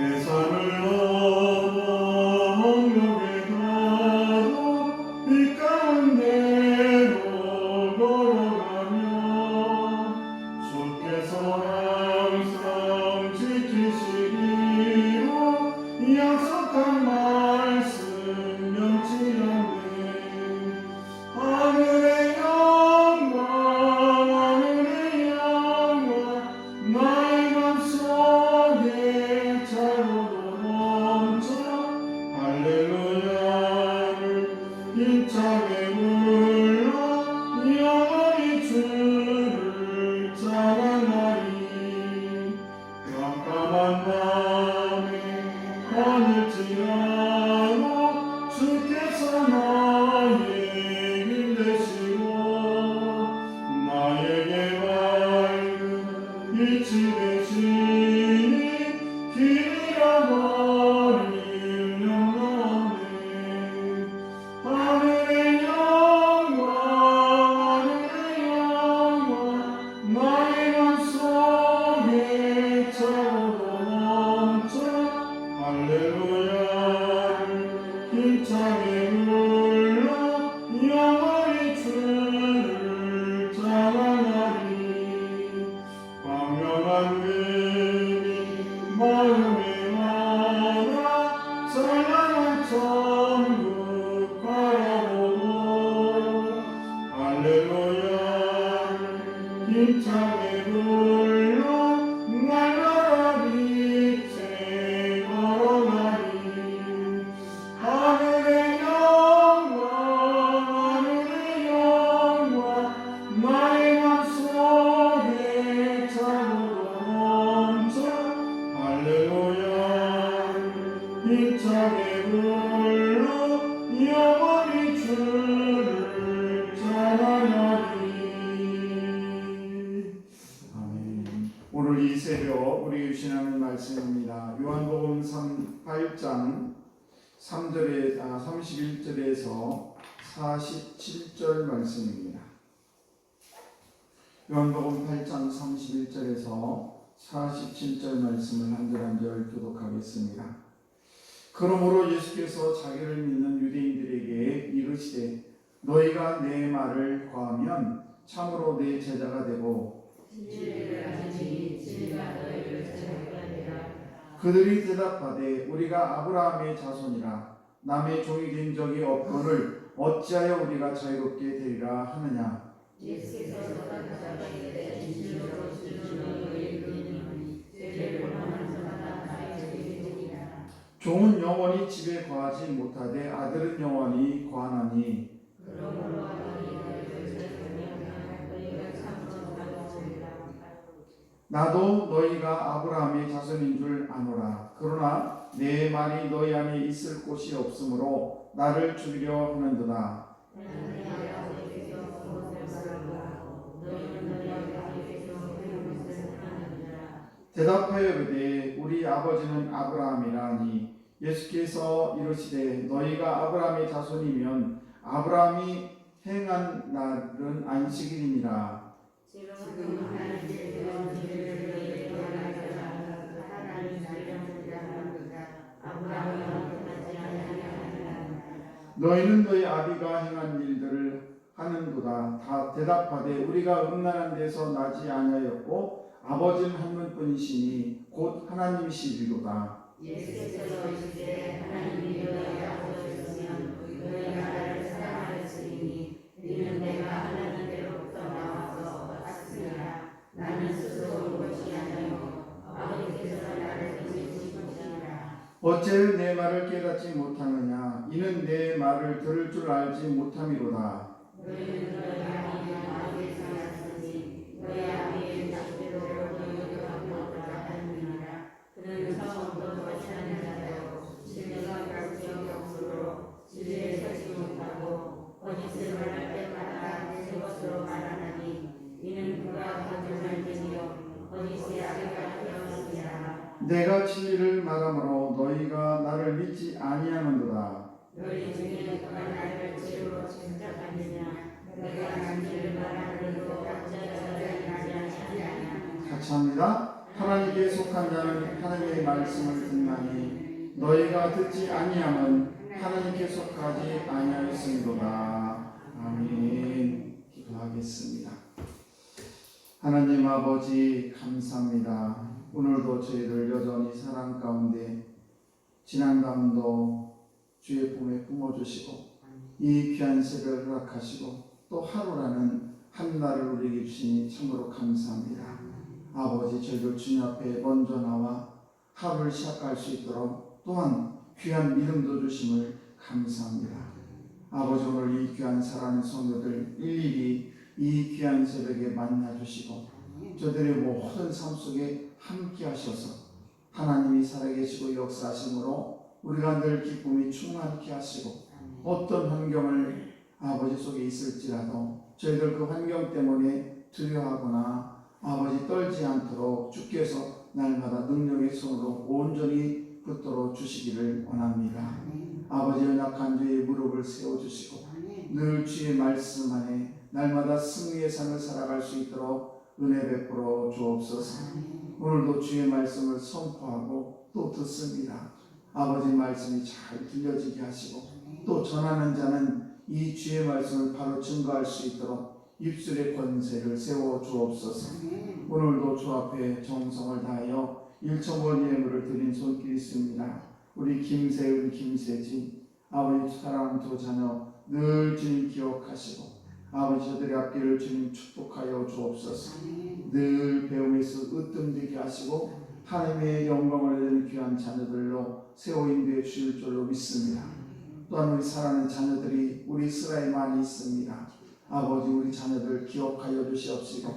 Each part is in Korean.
대산을 넘어 홍역에 가도 이 가운데로 걸어가며 주께서 항상 지키시기로 약속한 말씀 변치 않네. 하늘의 영광 하늘의 영광 나의 맘속에 차고도 넘쳐 할렐루야를 힘차게 불러 영원히 주를 찬양하리. 깜깜한 밤에 하늘지라도 주께서 나의 힘 되시고 나에게 밝은 빛이 되시니 길이 잃어버린 영광에 하늘의 영광 하늘의 영광 나의 맘속에 차고도 넘쳐 할렐루야를 힘차게 불러 영원히 주를 찬양하리. 광명한 금이 마음에 와라 찬양한 천국 바라보고 할렐루야를 힘차게 불러 날마다 빛에 걸어가리. 하늘의 영광 하늘의 영광 나의 맘속에 차고도 넘쳐 할렐루야를 힘차게 불러 영원히 주를 찬양하리. 아멘. 오늘 이 새벽 우리 주신 하나님 말씀입니다. 요한복음 8장 31절에서 47절 말씀입니다. 요한복음 8장 31절에서 47절 말씀을 한 절 한 절 교독하겠습니다. 그러므로 예수께서 자기를 믿는 유대인들에게 이르시되 너희가 내 말을 거하면 참으로 내 제자가 되고 그들이 대답하되 우리가 아브라함의 자손이라 남의 종이 된 적이 없거늘 어찌하여 우리가 자유롭게 되리라 하느냐. 종은 영원히 집에 거하지 못하되 아들은 영원히 거하나니 나도 너희가 아브라함의 자손인 줄 아노라. 그러나 내 말이 너희 안에 있을 곳이 없으므로 나를 죽이려 하는도다. 대답하여 이르되 우리 아버지는 아브라함이라니. 예수께서 이르시되 너희가 아브라함의 자손이면 아브라함이 행한 날은 안식일이니라. 너희는 너희 아비가 행한 일들을 하는도다. 다 대답하되 우리가 음란한 데서 나지 아니하였고 아버지는 한 분뿐이시니 곧 하나님이시리로다. 예수께서 이르시되 하나님이 너희 아버지였으면 너희가 나를 사랑하였으리니 이는 내가 하나님께로부터 나와서 왔으니라. 나는 스스로 온 것이 아니요 아버지께서 나를 보내신 것이니라. 어찌 내 말을 깨닫지 못하느냐. 이는 내 말을 들을 줄 알지 못함이로다. 너희는 너희 아버지에게서 났으니 너희 아비의 자식대로 너희도 바꾸었다 하느니라. 그는 처음부터 거짓하는 자요 진리가 가르치 없으므로 진리에 서지 못하고 거짓을 말할 때마다 새 것으로 말하나니 이는 그가 거짓말 중이요 거짓의 아비가 되었느니라. 내가 진리를 말하므로 너희가 나를 믿지 아니하는도다. 너희 중에 누가 나를 죄로 짐작하느냐. 내가 진리를 말하는 것 같이 같이 합니다. 하나님께 속한 자는 하나님의 말씀을 듣나니 너희가 듣지 아니함은 하나님께 속하지 아니하였음이로다. 아멘. 기도하겠습니다. 하나님 아버지 감사합니다. 오늘도 저희를 여전히 사랑 가운데 지난밤도 주의 품에 품어주시고 이 귀한 새벽을 허락하시고 또 하루라는 한 날을 우리에게 주시니 참으로 감사합니다. 아버지 저희들 주님 앞에 먼저 나와 하루를 시작할 수 있도록 또한 귀한 믿음도 주심을 감사합니다. 아버지 오늘 이 귀한 사랑하는 성도들 일일이 이 귀한 새벽에 만나주시고 저들의 모든 삶 속에 함께 하셔서 하나님이 살아계시고 역사하심으로 우리가 늘 기쁨이 충만케 하시고 어떤 환경을 아버지 속에 있을지라도 저희들 그 환경 때문에 두려워하거나 아버지 떨지 않도록 주께서 날마다 능력의 손으로 온전히 붙들어 주시기를 원합니다. 아버지 연약한 저의 무릎을 세워주시고 늘 주의 말씀 안에 날마다 승리의 삶을 살아갈 수 있도록 은혜 베풀어 주옵소서. 오늘도 주의 말씀을 선포하고 또 듣습니다. 아버지 말씀이 잘 들려지게 하시고 또 전하는 자는 이 주의 말씀을 바로 증거할 수 있도록 입술의 권세를 세워 주옵소서. 오늘도 주 앞에 정성을 다하여 일천번 예물을 드린 손길이 있습니다. 우리 김세은, 김세진 아버지 사랑하는 두 자녀 늘 주님 기억하시고 아버지 저들의 앞길을 주님 축복하여 주옵소서. 늘 배움에서 으뜸되게 하시고 하나님의 영광을 얻는 귀한 자녀들로 세워 인도해 주실 줄로 믿습니다. 또한 우리 사랑하는 자녀들이 우리 이스라엘에 많이 있습니다. 아버지 우리 자녀들 기억하여 주시옵시고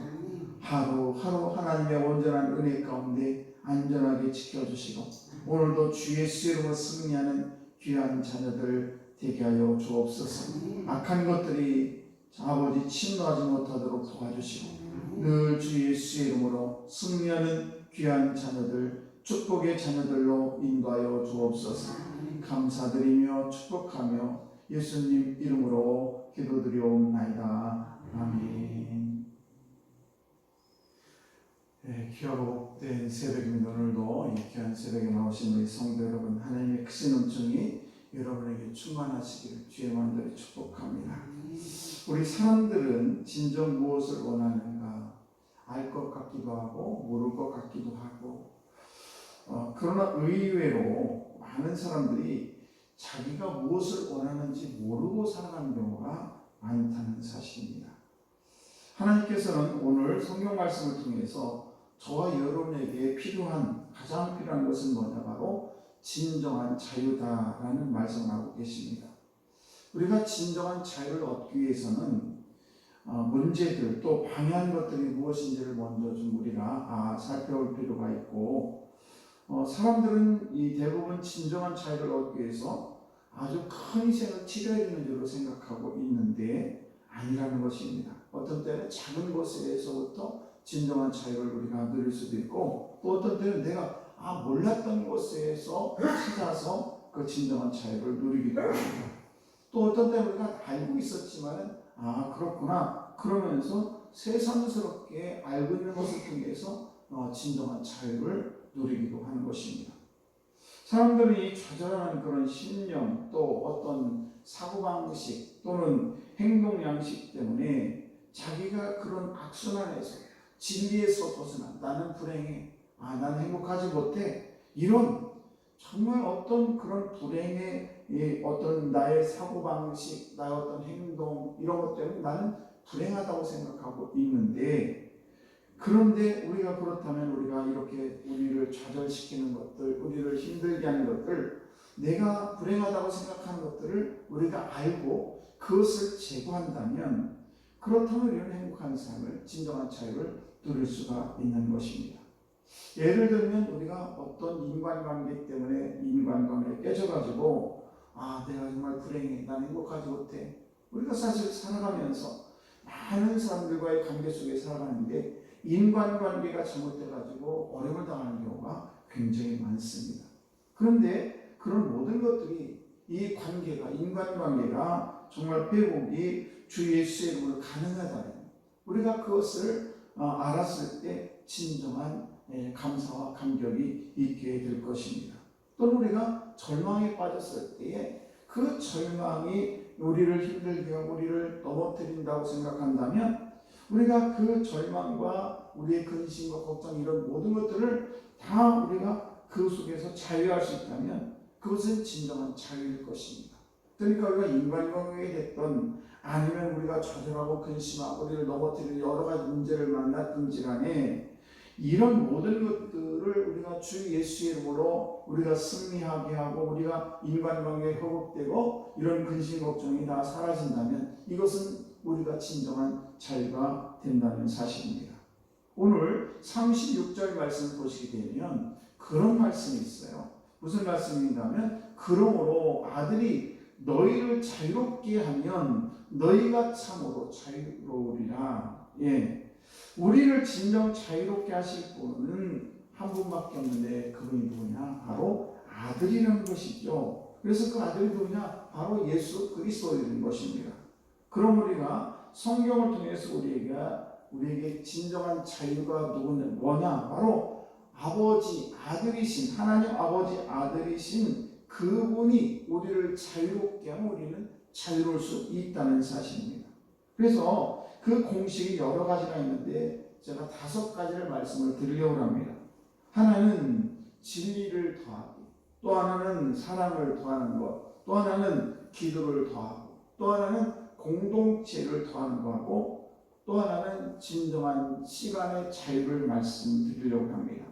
하루하루 하나님의 온전한 은혜 가운데 안전하게 지켜주시고 오늘도 주 예수 이름으로 승리하는 귀한 자녀들 되게 하여 주옵소서. 악한 것들이 아버지 침노하지 못하도록 도와주시고 늘 주 예수의 이름으로 승리하는 귀한 자녀들 축복의 자녀들로 인도하여 주옵소서. 감사드리며 축복하며 예수님 이름으로 기도드리옵나이다. 아멘. 귀하고 복된 새벽입니다. 오늘도 이 귀한 새벽에 나오신 우리 성도 여러분 하나님의 크신 은총이 여러분에게 충만하시기를 주의 마음대로 축복합니다. 우리 사람들은 진정 무엇을 원하는가 알 것 같기도 하고 모를 것 같기도 하고 그러나 의외로 많은 사람들이 자기가 무엇을 원하는지 모르고 살아가는 경우가 많다는 사실입니다. 하나님께서는 오늘 성경 말씀을 통해서 저와 여러분에게 가장 필요한 것은 뭐냐 바로 진정한 자유다라는 말씀을 하고 계십니다. 우리가 진정한 자유를 얻기 위해서는 문제들 또 방해한 것들이 무엇인지를 먼저 좀 우리가 살펴볼 필요가 있고 사람들은 이 대부분 진정한 자유를 얻기 위해서 아주 큰 희생을 치러야 되는 줄로 생각하고 있는데 아니라는 것입니다. 어떤 때는 작은 것에서부터 진정한 자유를 우리가 누릴 수도 있고 또 어떤 때는 내가 몰랐던 것에서 찾아서 그 진정한 자유를 누리기도 합니다. 또 어떤 때는 우리가 알고 있었지만 그렇구나 그러면서 세상스럽게 알고 있는 것을 통해서 진정한 자유를 누리기도 하는 것입니다. 사람들이 좌절하는 그런 신념 또 어떤 사고방식 또는 행동 양식 때문에 자기가 그런 악순환에서 진리에서 벗어난 나는 불행해 나는 행복하지 못해 이런 정말 어떤 그런 불행의 어떤 나의 사고방식 나의 어떤 행동 이런 것 때문에 나는 불행하다고 생각하고 있는데 그런데 우리가 그렇다면 우리가 이렇게 우리를 좌절시키는 것들 우리를 힘들게 하는 것들 내가 불행하다고 생각하는 것들을 우리가 알고 그것을 제거한다면 그렇다면 우리는 행복한 삶을 진정한 자유를 누릴 수가 있는 것입니다. 예를 들면 우리가 어떤 인간관계 때문에 인간관계에 깨져가지고 내가 정말 불행해 난 행복하지 못해 우리가 사실 살아가면서 많은 사람들과의 관계 속에 살아가는데 인간관계가 잘못돼가지고 어려움을 당하는 경우가 굉장히 많습니다. 그런데 그런 모든 것들이 이 관계가 인간관계가 정말 회복이 주 예수의 이름으로 가능하다면 우리가 그것을 알았을 때 진정한 감사와 감격이 있게 될 것입니다. 또 우리가 절망에 빠졌을 때에 그 절망이 우리를 힘들게 하고 우리를 넘어뜨린다고 생각한다면 우리가 그 절망과 우리의 근심과 걱정 이런 모든 것들을 다 우리가 그 속에서 자유할 수 있다면 그것은 진정한 자유일 것입니다. 그러니까 우리가 인간관계에 됐던 아니면 우리가 좌절하고 근심하고 우리를 넘어뜨리는 여러 가지 문제를 만났든지 간에 이런 모든 것들을 우리가 주 예수의 이름으로 우리가 승리하게 하고 우리가 인간관계에 회복되고 이런 근심 걱정이 다 사라진다면 이것은 우리가 진정한 자유가 된다는 사실입니다. 오늘 36절 말씀을 보시게 되면 그런 말씀이 있어요. 무슨 말씀인가면 그러므로 아들이 너희를 자유롭게 하면 너희가 참으로 자유로우리라. 우리를 진정 자유롭게 하실 분은 한 분밖에 없는데 그분이 누구냐? 바로 아들이라는 것이죠. 그래서 그 아들이 누구냐? 바로 예수 그리스도인 것입니다. 그럼 우리가 성경을 통해서 우리에게 진정한 자유가 뭐냐? 바로 아버지 아들이신 하나님 아버지 아들이신 그분이 우리를 자유롭게 하면 우리는 자유로울 수 있다는 사실입니다. 그래서 그 공식이 여러 가지가 있는데 제가 5가지를 말씀을 드리려고 합니다. 하나는 진리를 더하기, 또 하나는 사랑을 더하는 것, 또 하나는 기도를 더하고, 또 하나는 공동체를 더하는 것하고, 또 하나는 진정한 시간의 자유를 말씀드리려고 합니다.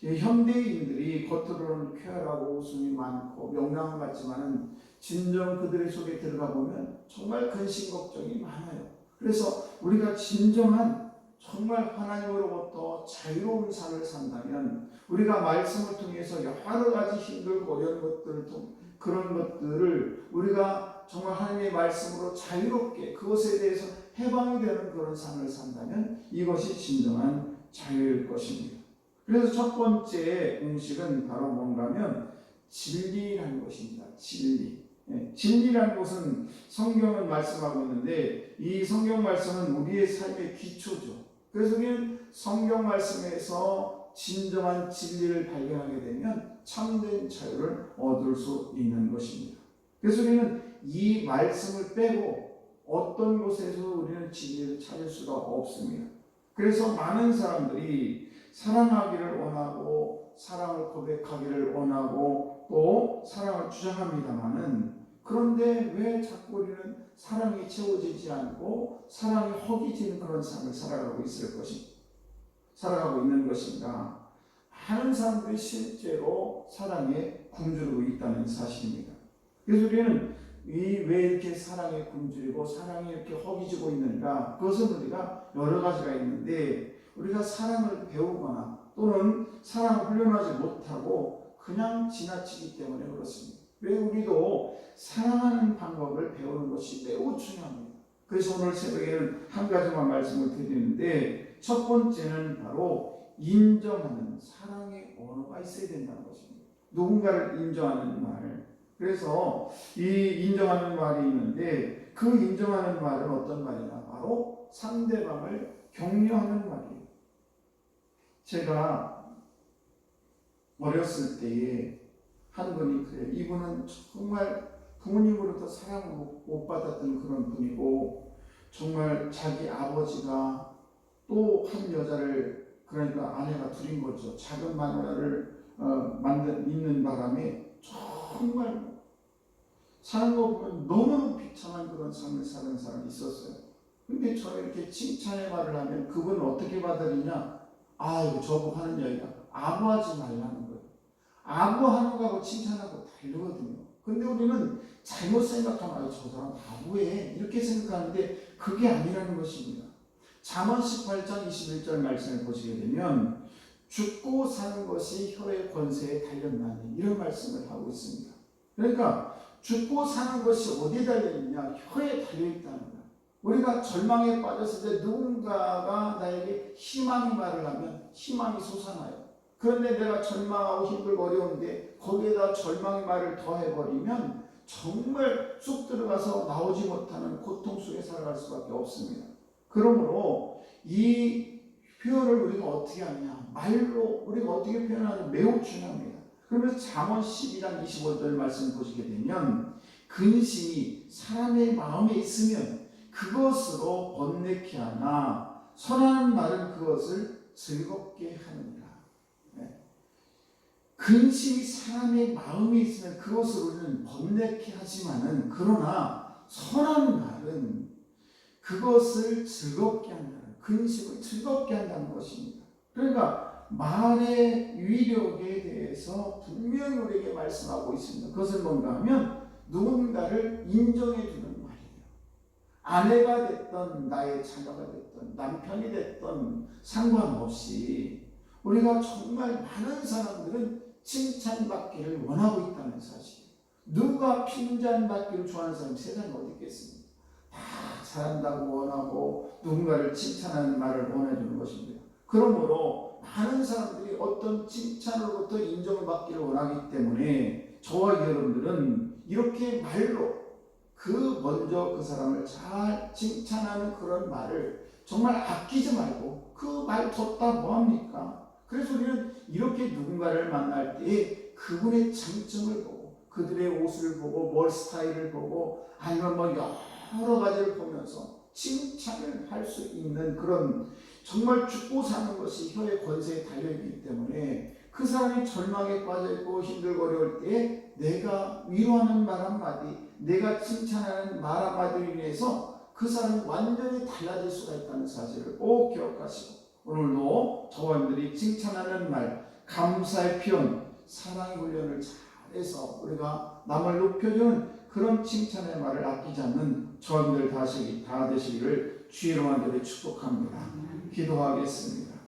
현대인들이 겉으로는 쾌활하고 웃음이 많고 명랑한 것 같지만은 진정 그들의 속에 들어가 보면 정말 근심 걱정이 많아요. 그래서 우리가 진정한 정말 하나님으로부터 자유로운 삶을 산다면 우리가 말씀을 통해서 여러 가지 힘들고 어려운 그런 것들을 우리가 정말 하나님의 말씀으로 자유롭게 그것에 대해서 해방이 되는 그런 삶을 산다면 이것이 진정한 자유일 것입니다. 그래서 첫 번째 공식은 바로 뭔가면 진리라는 것입니다. 진리. 진리라는 것은 성경은 말씀하고 있는데 이 성경 말씀은 우리의 삶의 기초죠. 그래서 우리는 성경 말씀에서 진정한 진리를 발견하게 되면 참된 자유를 얻을 수 있는 것입니다. 그래서 우리는 이 말씀을 빼고 어떤 곳에서 우리는 진리를 찾을 수가 없습니다. 그래서 많은 사람들이 사랑하기를 원하고 사랑을 고백하기를 원하고 또 사랑을 주장합니다마는 그런데 왜 자꾸 우리는 사랑이 채워지지 않고 사랑이 허기지는 그런 삶을 살아가고 있는 것인가? 많은 사람들이 실제로 사랑에 굶주리고 있다는 사실입니다. 그래서 우리는 왜 이렇게 사랑에 굶주리고 사랑이 이렇게 허기지고 있는가? 그것은 우리가 여러 가지가 있는데 우리가 사랑을 배우거나 또는 사랑을 훈련하지 못하고 그냥 지나치기 때문에 그렇습니다. 왜 우리도 사랑하는 방법을 배우는 것이 매우 중요합니다. 그래서 오늘 새벽에는 한 가지만 말씀을 드리는데 첫 번째는 바로 인정하는 사랑의 언어가 있어야 된다는 것입니다. 누군가를 인정하는 말. 그래서 이 인정하는 말이 있는데 그 인정하는 말은 어떤 말이냐? 바로 상대방을 격려하는 말이에요. 제가 어렸을 때에 한 분이 그래요. 이분은 정말 부모님으로부터 사랑을 못 받았던 그런 분이고 정말 자기 아버지가 또 한 여자를 그러니까 아내가 둘인 거죠. 작은 마누라를 있는 바람에 정말 사는 거 보면 너무 비참한 그런 삶을 사는 사람이 있었어요. 근데 저 이렇게 칭찬의 말을 하면 그분은 어떻게 받아들이냐? 이거 저보고 하는 이야기가 아부하지 말라는 거예요. 아부하는 거하고 칭찬하고 다르거든요. 근데 우리는 잘못 생각하면 저 사람 아부해 이렇게 생각하는데 그게 아니라는 것입니다. 잠언 18장 21절 말씀을 보시게 되면 죽고 사는 것이 혀의 권세에 달렸나니 이런 말씀을 하고 있습니다. 그러니까 죽고 사는 것이 어디에 달려있냐? 혀에 달려있다는 거예요. 우리가 절망에 빠졌을 때 누군가가 나에게 희망의 말을 하면 희망이 솟아나요. 그런데 내가 절망하고 힘들고 어려운데 거기에다 절망의 말을 더해버리면 정말 쑥 들어가서 나오지 못하는 고통 속에 살아갈 수밖에 없습니다. 그러므로 이 표현을 우리가 어떻게 하느냐, 말로 우리가 어떻게 표현하느냐 매우 중요합니다. 그러면서 잠언 12장 25절 말씀 보시게 되면 근심이 사람의 마음에 있으면 그것으로 번뇌케 하나 선한 말은 그것을 즐겁게 하느니라. 네. 근심이 사람의 마음에 있으면 그것으로 우리는 번뇌케 하지만은 그러나 선한 말은 그것을 즐겁게 한다는, 근심을 즐겁게 한다는 것입니다. 그러니까 말의 위력에 대해서 분명히 우리에게 말씀하고 있습니다. 그것은 뭔가 하면 누군가를 인정해 주는 말이에요. 아내가 됐던 나의 자녀가 됐던 남편이 됐던 상관없이 우리가 정말 많은 사람들은 칭찬받기를 원하고 있다는 사실. 누가 칭찬받기를 좋아하는 사람이 세상에 어디 있겠습니까? 다 잘한다고 원하고 누군가를 칭찬하는 말을 원해주는 것입니다. 그러므로 많은 사람들이 어떤 칭찬으로부터 인정을 받기를 원하기 때문에 저와 여러분들은 이렇게 말로 먼저 그 사람을 잘 칭찬하는 그런 말을 정말 아끼지 말고 그 말 줬다 뭐합니까? 그래서 우리는 이렇게 누군가를 만날 때 그분의 장점을 보고 그들의 옷을 보고 머리 스타일을 보고 아니면 뭐 여러 가지를 보면서 칭찬을 할 수 있는 그런 정말 죽고 사는 것이 혀의 권세에 달려있기 때문에 그 사람이 절망에 빠져있고 힘들고 어려울 때 내가 위로하는 말 한마디, 내가 칭찬하는 말 한마디로 인해서 그 사람이 완전히 달라질 수가 있다는 사실을 꼭 기억하시고 오늘도 저와 여러분들이 칭찬하는 말, 감사의 표현, 사랑의 훈련을 잘해서 우리가 남을 높여주는 그런 칭찬의 말을 아끼지 않는 저와 여러분들 다 되시기를 주의 이름으로 축복합니다. 기도하겠습니다.